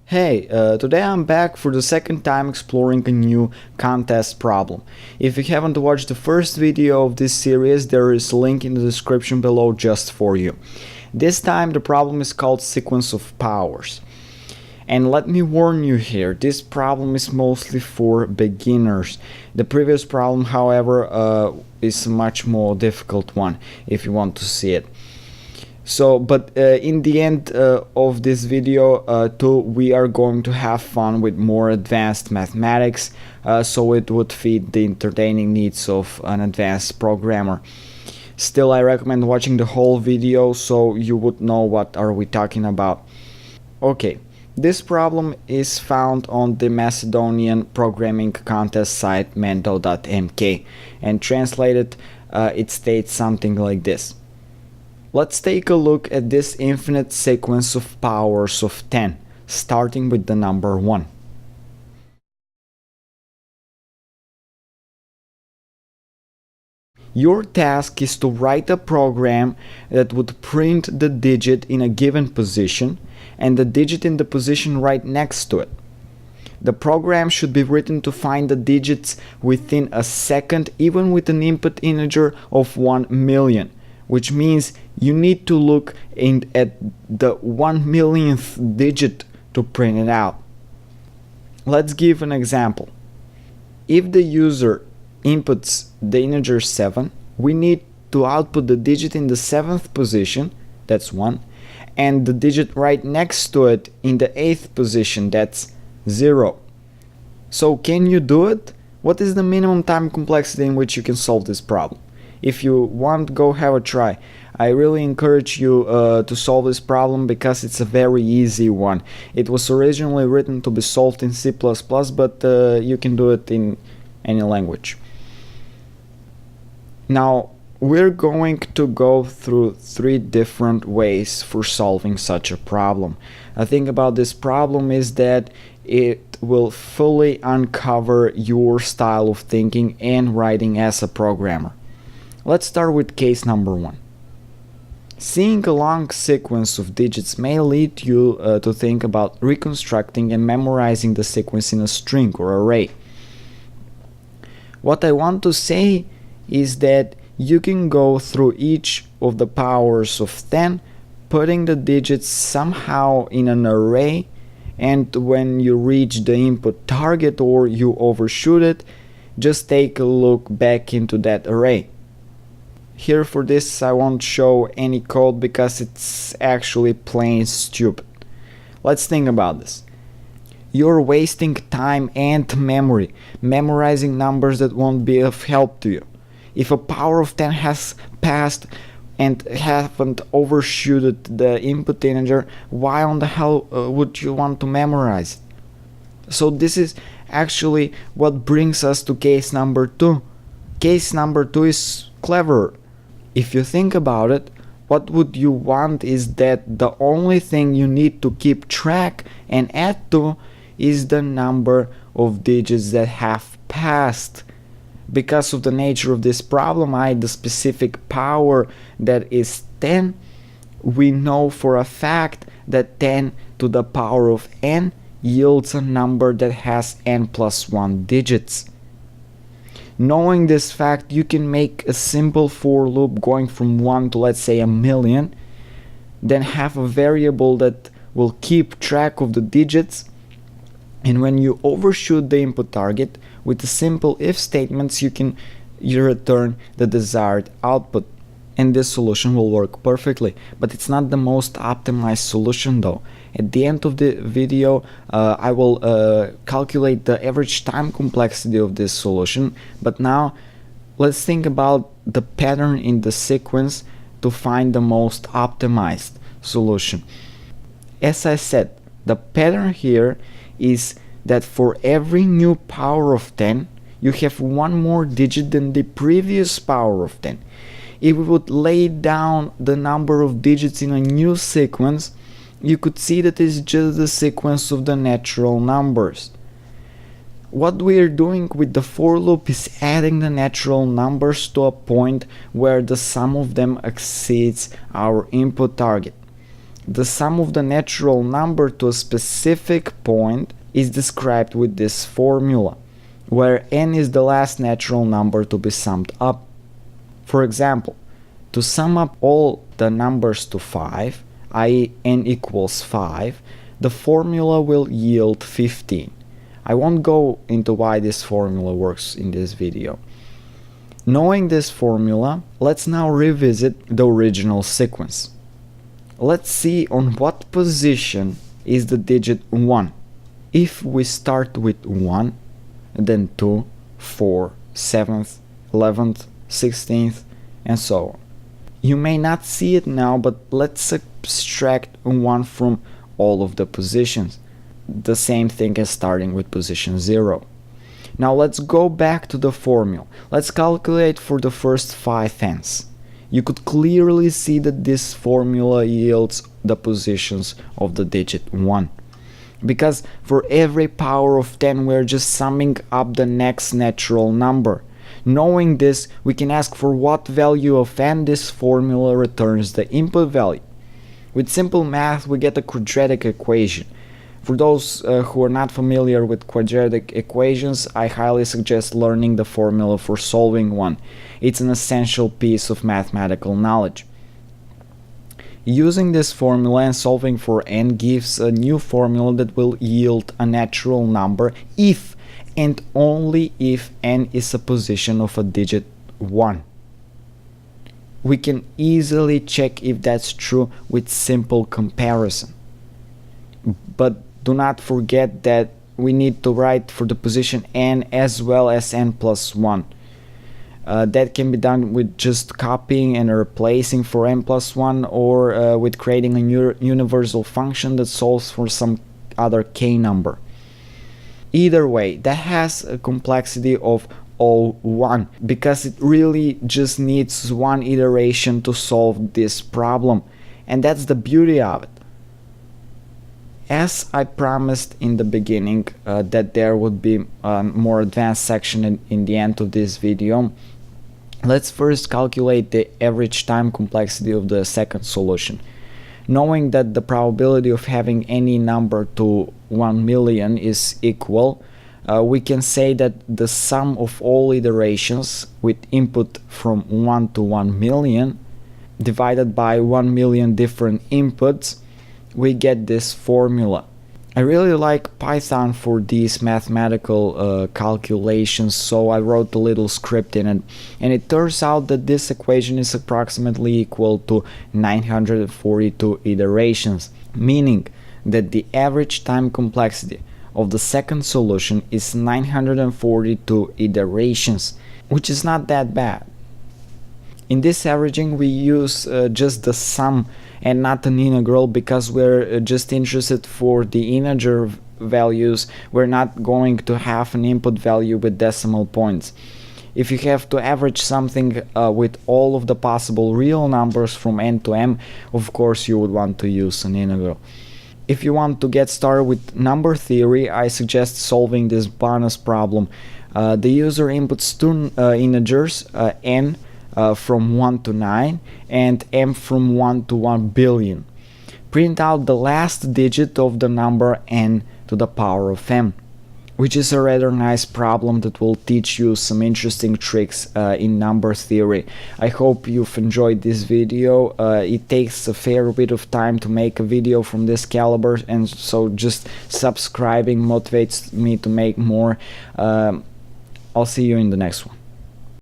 Hey, today I'm back for the second time exploring a new contest problem. If you haven't watched the first video of this series, there is a link in the description below just for you. This time the problem is called sequence of powers. And let me warn you here, this problem is mostly for beginners. The previous problem, however, is a much more difficult one if you want to see it. But in the end of this video too, we are going to have fun with more advanced mathematics, so it would fit the entertaining needs of an advanced programmer. Still, I recommend watching the whole video so you would know what are we talking about. Okay, this problem is found on the Macedonian programming contest site mendo.mk, and translated it states something like this. Let's take a look at this infinite sequence of powers of 10, starting with the number 1. Your task is to write a program that would print the digit in a given position and the digit in the position right next to it. The program should be written to find the digits within a second, even with an input integer of 1 million. Which means you need to look at the 1 millionth digit to print it out. Let's give an example. If the user inputs the integer 7, we need to output the digit in the 7th position, that's 1, and the digit right next to it in the 8th position, that's 0. So can you do it? What is the minimum time complexity in which you can solve this problem? If you want, go have a try. I really encourage you to solve this problem because it's a very easy one. It was originally written to be solved in C++, but you can do it in any language. Now, we're going to go through 3 different ways for solving such a problem. The thing about this problem is that it will fully uncover your style of thinking and writing as a programmer. Let's start with case number 1. Seeing a long sequence of digits may lead you to think about reconstructing and memorizing the sequence in a string or array. What I want to say is that you can go through each of the powers of 10, putting the digits somehow in an array, and when you reach the input target or you overshoot it, just take a look back into that array. Here for this I won't show any code because it's actually plain stupid. Let's think about this. You're wasting time and memory memorizing numbers that won't be of help to you. If a power of 10 has passed and haven't overshooted the input integer, why on the hell would you want to memorize it? So this is actually what brings us to case number 2. Case number 2 is clever. If you think about it, what would you want is that the only thing you need to keep track and add to is the number of digits that have passed. Because of the nature of this problem, the specific power that is 10, we know for a fact that 10 to the power of n yields a number that has n plus 1 digits. Knowing this fact, you can make a simple for loop going from 1 to, let's say, 1 million, then have a variable that will keep track of the digits, and when you overshoot the input target, with the simple if statements you return the desired output. And this solution will work perfectly, but it's not the most optimized solution though. At the end of the video I will calculate the average time complexity of this solution, but now let's think about the pattern in the sequence to find the most optimized solution. As I said, the pattern here is that for every new power of 10 you have one more digit than the previous power of 10. If we would lay down the number of digits in a new sequence, you could see that it's just the sequence of the natural numbers. What we are doing with the for loop is adding the natural numbers to a point where the sum of them exceeds our input target. The sum of the natural number to a specific point is described with this formula, where n is the last natural number to be summed up. For example, to sum up all the numbers to 5, i.e. n equals 5, the formula will yield 15. I won't go into why this formula works in this video. Knowing this formula, let's now revisit the original sequence. Let's see on what position is the digit 1. If we start with 1, then 2, 4, 7th, 11th, 16th, and so on. You may not see it now, but let's subtract 1 from all of the positions. The same thing as starting with position 0. Now let's go back to the formula. Let's calculate for the first 5 n's. You could clearly see that this formula yields the positions of the digit 1. Because for every power of 10 we're just summing up the next natural number. Knowing this, we can ask for what value of n this formula returns the input value. With simple math we get a quadratic equation. For those who are not familiar with quadratic equations, I highly suggest learning the formula for solving one. It's an essential piece of mathematical knowledge. Using this formula and solving for n gives a new formula that will yield a natural number if and only if n is a position of a digit 1. We can easily check if that's true with simple comparison. But do not forget that we need to write for the position n as well as n plus 1. That can be done with just copying and replacing for n plus 1 or with creating a universal function that solves for some other k number. Either way, that has a complexity of O1 because it really just needs one iteration to solve this problem, and that's the beauty of it. As I promised in the beginning that there would be a more advanced section in the end of this video, let's first calculate the average time complexity of the second solution. Knowing that the probability of having any number to 1 million is equal, we can say that the sum of all iterations with input from 1 to 1 million divided by 1 million different inputs, we get this formula. I really like Python for these mathematical calculations, so I wrote a little script in it, and it turns out that this equation is approximately equal to 942 iterations, meaning that the average time complexity of the second solution is 942 iterations, which is not that bad. In this averaging we use just the sum and not an integral because we're just interested for the integer values. We're not going to have an input value with decimal points. If you have to average something with all of the possible real numbers from n to m, of course you would want to use an integral. If you want to get started with number theory, I suggest solving this bonus problem. The user inputs two integers, n from 1 to 9 and m from 1 to 1 billion. Print out the last digit of the number n to the power of m, which is a rather nice problem that will teach you some interesting tricks in number theory. I hope you've enjoyed this video. It takes a fair bit of time to make a video from this caliber, and so just subscribing motivates me to make more. I'll see you in the next one.